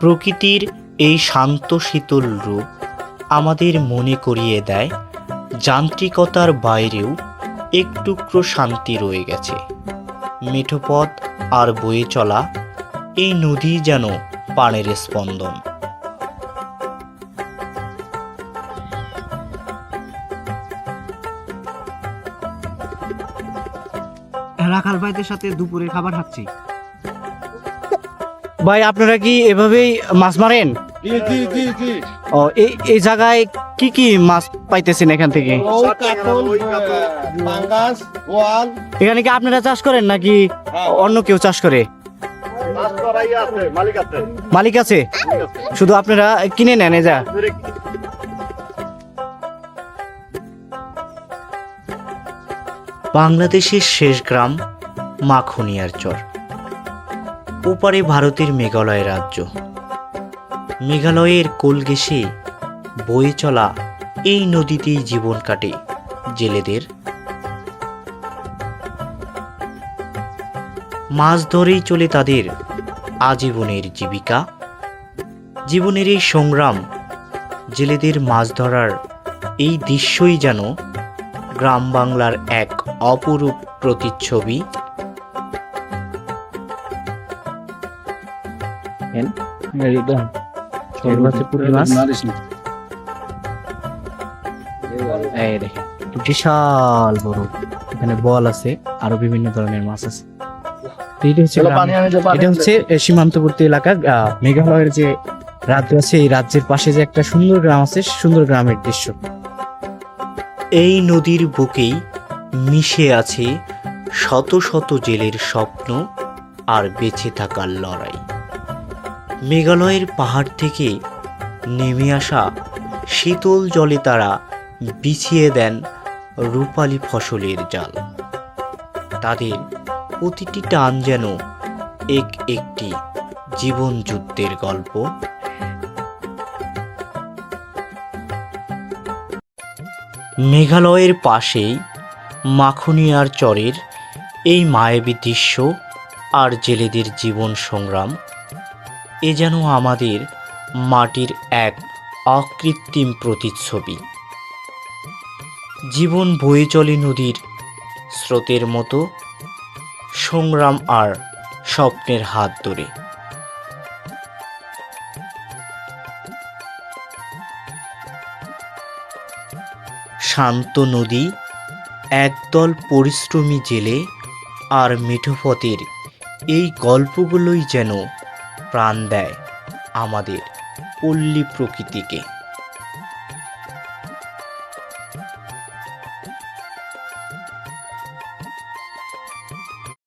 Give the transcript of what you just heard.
প্রকৃতির এই শান্ত শীতল রূপ আমাদের মনে করিয়ে দেয় যান্ত্রিকতার বাইরেও এক টুকরো শান্তি রয়ে গেছে। মেঠো পথ আর বয়ে চলা এই নদী যেন প্রাণের স্পন্দন। রাখাল ভাইদের সাথে দুপুরে খাবার খাচ্ছি। ভাই আপনারা কি এভাবেই মাছ মারেন? জি জি জি জি। ও এই জায়গায় কি কি মাছ পাইতেছেন এখান থেকে? ওই কাতল, পাঙ্গাস, বোয়াল। এখানে কি আপনারা চাষ করেন নাকি অন্য কেউ চাষ করে? মাছ ধরাই আছে, মালিক আছে। মালিক আছে, শুধু আপনারা কিনে নেন? যা বাংলাদেশের শেষ গ্রাম মাখনিয়ার চর, ওপারে ভারতের মেঘালয় রাজ্য। মেঘালয়ের কোল ঘেঁষে বয়ে চলা এই নদীতেই জীবন কাটে জেলেদের। মাছ ধরেই চলে তাদের আজীবনের জীবিকা। জীবনের এই সংগ্রাম, জেলেদের মাছ ধরার এই দৃশ্যই যেন গ্রাম বাংলার এক অপরূপ প্রতিচ্ছবি। বিশাল বড়, এখানে বল আছে, আরো বিভিন্ন ধরনের মাছ আছে। এটা হচ্ছে সীমান্তবর্তী এলাকা, মেঘালয়ের যে রাজ্য আছে, এই রাজ্যের পাশে যে একটা সুন্দর গ্রাম আছে, সুন্দর গ্রামের দৃশ্য। এই নদীর বুকেই মিশে আছে শত শত জেলের স্বপ্ন আর বেঁচে থাকার লড়াই। মেঘালয়ের পাহাড় থেকে নেমে আসা শীতল জলে তারা বিছিয়ে দেন রূপালী ফসলের জাল। তাদের প্রতিটি টান যেন একটি জীবন যুদ্ধের গল্প। মেঘালয়ের পাশেই মাখনিয়ার চরের এই মায়াবী দৃশ্য আর জেলেদের জীবন সংগ্রাম, এ যেন আমাদের মাটির এক অকৃত্রিম প্রতিচ্ছবি। জীবন বয়ে চলে নদীর স্রোতের মতো, সংগ্রাম আর স্বপ্নের হাত ধরে। শান্ত নদী, একদল পরিশ্রমী জেলে আর মিঠোপথের এই গল্পগুলোই যেন প্রাণ দেয় আমাদের পল্লী প্রকৃতিকে।